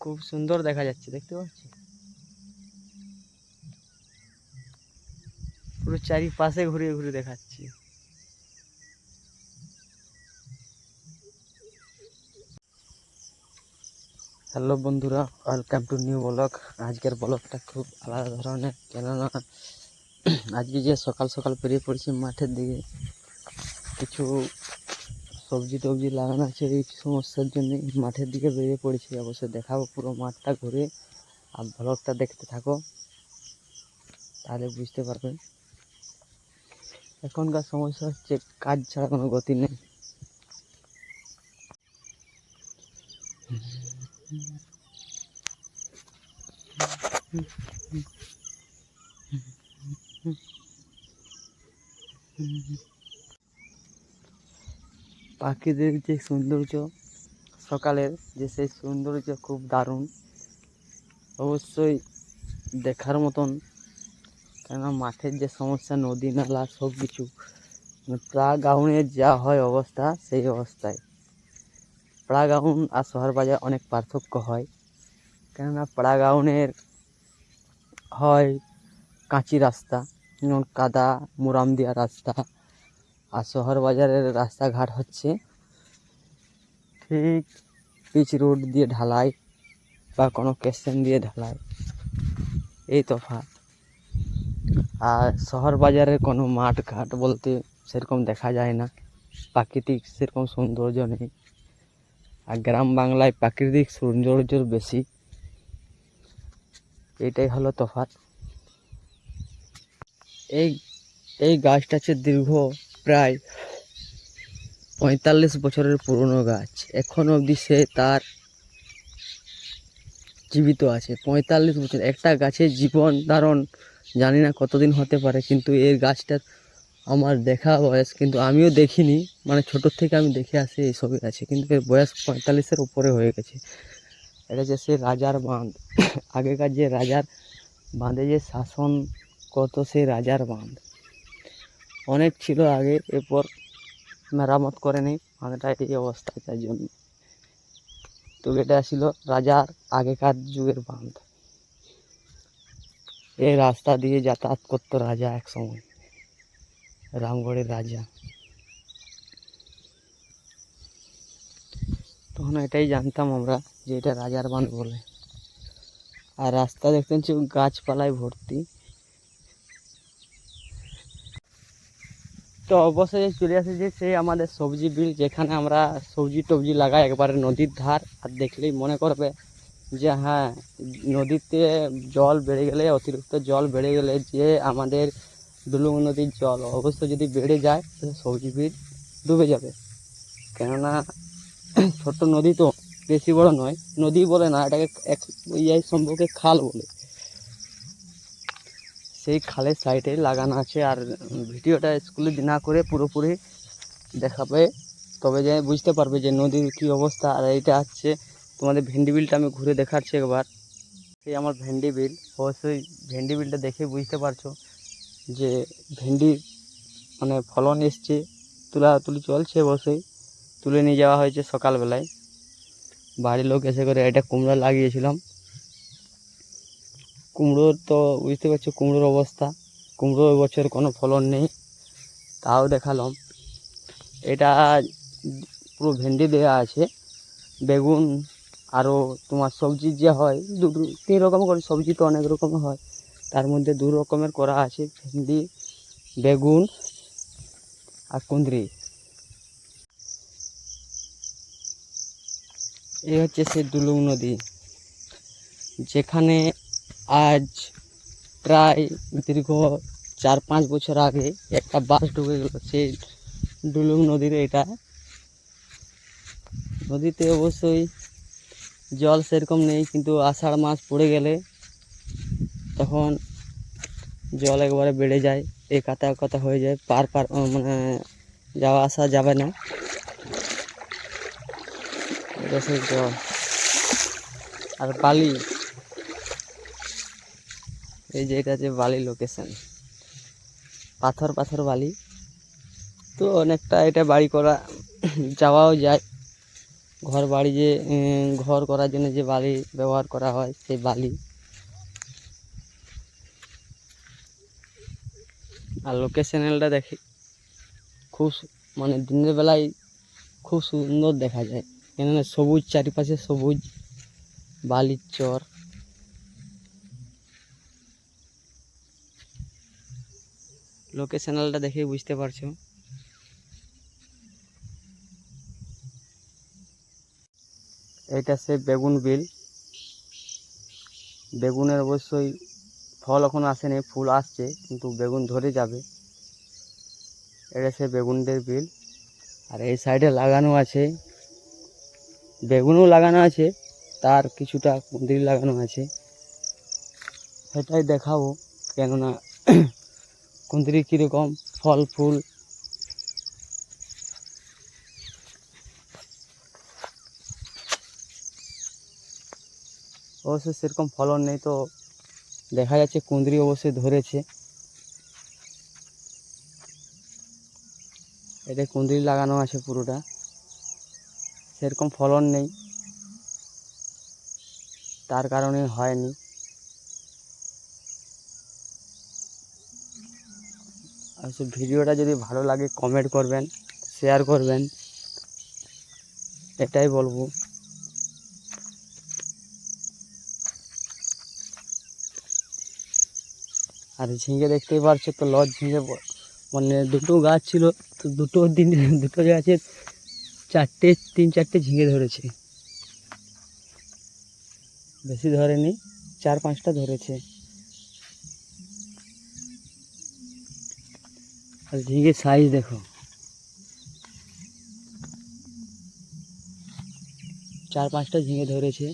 খুব সুন্দর দেখা যাচ্ছে, দেখতে পাচ্ছি পুরো চারিপাশে ঘুরিয়ে ঘুরিয়ে দেখাচ্ছি। হ্যালো বন্ধুরা, ওয়েলকাম টু নিউ ব্লগ। আজকের ব্লগটা খুব আলাদা ধরনের, কেননা আজকে যে সকাল সকাল বেরিয়ে পড়েছি মাঠের দিকে। কিছু সবজি টবজি লাগানো আছে, এই সমস্যার জন্য মাঠের দিকে বেরিয়ে পড়েছি। অবশ্যই দেখাবো পুরো মাঠটা ঘুরে, আর ব্লগটা দেখতে থাকো, তাহলে বুঝতে পারবেন। এখনকার সমস্যা হচ্ছে কাজ ছাড়া কোনো গতি নেই। পাখিদের যে সৌন্দর্য সকালের, যে সেই সৌন্দর্য খুব দারুণ, অবশ্যই দেখার মতন। কেননা মাঠের যে সমস্যা, নদী নালা সব কিছু, প্রাক-গ্রাউন্ডের যা হয় অবস্থা, সেই অবস্থায় প্রাক-গ্রাউন্ড আর শহর বাজার অনেক পার্থক্য হয়। কেননা প্রাক-গ্রাউন্ডের হয় কাঁচি রাস্তা, কাদা মোরাম দেওয়া রাস্তা, আর শহর বাজারের রাস্তাঘাট হচ্ছে ঠিক পিচ রোড দিয়ে ঢালাই বা কোনো কেশন দিয়ে ঢালাই, এই তফাৎ। আর শহর বাজারের কোনো মাঠ ঘাট বলতে সেরকম দেখা যায় না, প্রাকৃতিক সেরকম সৌন্দর্য নেই। আর গ্রাম বাংলায় প্রাকৃতিক সৌন্দর্য বেশি, এটাই হলো তফাৎ। এই এই গাছটা হচ্ছে দীর্ঘ প্রায় 45 বছরের পুরনো গাছ, এখন অবধি সে তার জীবিত আছে। 45 বছর একটা গাছের জীবন ধারণ জানি না কতদিন হতে পারে, কিন্তু এই গাছটার আমার দেখা বয়স, কিন্তু আমিও দেখিনি, মানে ছোটোর থেকে আমি দেখে আসি এইসবই আছে, কিন্তু এর বয়স 45-এর উপরে হয়ে গেছে। এটা হচ্ছে সে রাজার বাঁধ, আগেকার যে রাজার বাঁধে যে শাসন করতো, সেই রাজার বাঁধ অনেক ছিল আগে, এরপর মেরামত করেনি বাঁধটা এই অবস্থায়, তার জন্য। তো এটা ছিল রাজার আগেকার যুগের বাঁধ। এই রাস্তা দিয়ে যাতায়াত করতো রাজা এক সময়, রামগড়ের রাজা। তখন এটাই জানতাম আমরা যে এটা রাজার বাঁধ বলে। আর রাস্তা দেখতে পাচ্ছি গাছপালায় ভর্তি। তো অবশ্যই চলে আসে সেই আমাদের সবজি বিল, যেখানে আমরা সবজি টবজি লাগাই একবারে নদীর ধার। আর দেখলেই মনে করবে যে হ্যাঁ, নদীতে জল বেড়ে গেলে, অতিরিক্ত জল বেড়ে গেলে যে আমাদের ডুলুং নদীর জল অবশ্য যদি বেড়ে যায়, সবজি বিল ডুবে যাবে। কেননা ছোট্ট নদী তো, বেশি বড় নয়, নদী বলে না এটাকে, এক সম্পর্কে খাল বলে। সেই খালের সাইডে লাগানো আছে। আর ভিডিওটা স্কুলে না করে পুরোপুরি দেখাবে, তবে যে বুঝতে পারবে যে নদীর কী অবস্থা। আর এইটা হচ্ছে তোমাদের ভেন্ডি বিলটা আমি ঘুরে দেখাচ্ছি একবার। এই আমার ভেন্ডি বিল, অবশ্যই ভেন্ডি বিলটা দেখে বুঝতে পারছো যে ভেন্ডি মানে ফলন এসছে, তুলি চলছে। অবশ্যই তুলে নিয়ে যাওয়া হয়েছে সকালবেলায়, বাড়ির লোক এসে করে। এটা কুমড়ো লাগিয়েছিলাম, কুমড়োর তো বুঝতে পারছো কুমড়োর অবস্থা, কুমড়ো এবছর কোনো ফলন নেই, তাও দেখালাম। এটা পুরো ভেন্ডি দেওয়া আছে, বেগুন, আরও তোমার সবজি যে হয় 2-3 রকম করে, সবজি তো অনেক রকম হয়, তার মধ্যে 2 রকমের করা আছে, ভেন্ডি, বেগুন আর কুঁদরি। এই হচ্ছে সেই ডুলুং নদী, যেখানে আজ প্রায় দীর্ঘ 4-5 বছর আগে একটা বাস ডুবে গেল সেই ডুলুং নদীর। এটা নদীতে অবশ্যই জল সেরকম নেই, কিন্তু আষাঢ় মাস পড়ে গেলে তখন জল একবারে বেড়ে যায়, এই কাতা হয়ে যায়, পার মানে যাওয়া আসা যাবে না। এটা সেই জল আর বালি, এই যে এটা যে বালি লোকেশন, পাথর বালি। তো অনেকটা এটা বাড়ি করা যাওয়াও যায়, ঘর বাড়ি যে ঘর করার জন্য যে বালি ব্যবহার করা হয় সেই বালি। আর লোকেশনালটা দেখে খুব মানে দিনের বেলায় খুব সুন্দর দেখা যায়, কেননা সবুজ, চারিপাশে সবুজ, বালির চর। লোকেশনালটা দেখেই বুঝতে পারছো। এটা সে বেগুন বিল। বেগুনের অবশ্যই ফল এখনো আসেনি, ফুল আসছে, কিন্তু বেগুন ধরে যাবে। এটা সে বেগুনদের বিল। আর এই সাইডে লাগানো আছে, বেগুনও লাগানো আছে, তার কিছুটা কুঁদরি লাগানো আছে, সেটাই দেখাবো। কেননা কুঁদরি কীরকম ফল ফুল। অবশ্য সেরকম ফলন নেই, তো দেখা যাচ্ছে কুঁদরি অবশ্যই ধরেছে। এটা কুঁদরি লাগানো আছে পুরোটা, সেরকম ফলন নেই, তার কারণে হয়নি। আর ভিডিওটা যদি ভালো লাগে কমেন্ট করবেন, শেয়ার করবেন, এটাই বলবো। আর ঝিঙে দেখতেই পারছো তো, লজ ঝিঙে মানে দুটো গাছ ছিল, তো দুটো গাছের তিন চারটে ঝিঙে ধরেছে, বেশি ধরেনি, 4-5টা ধরেছে। আর ঝিঙের সাইজ দেখো, 4-5টা ঝিঙে ধরেছে।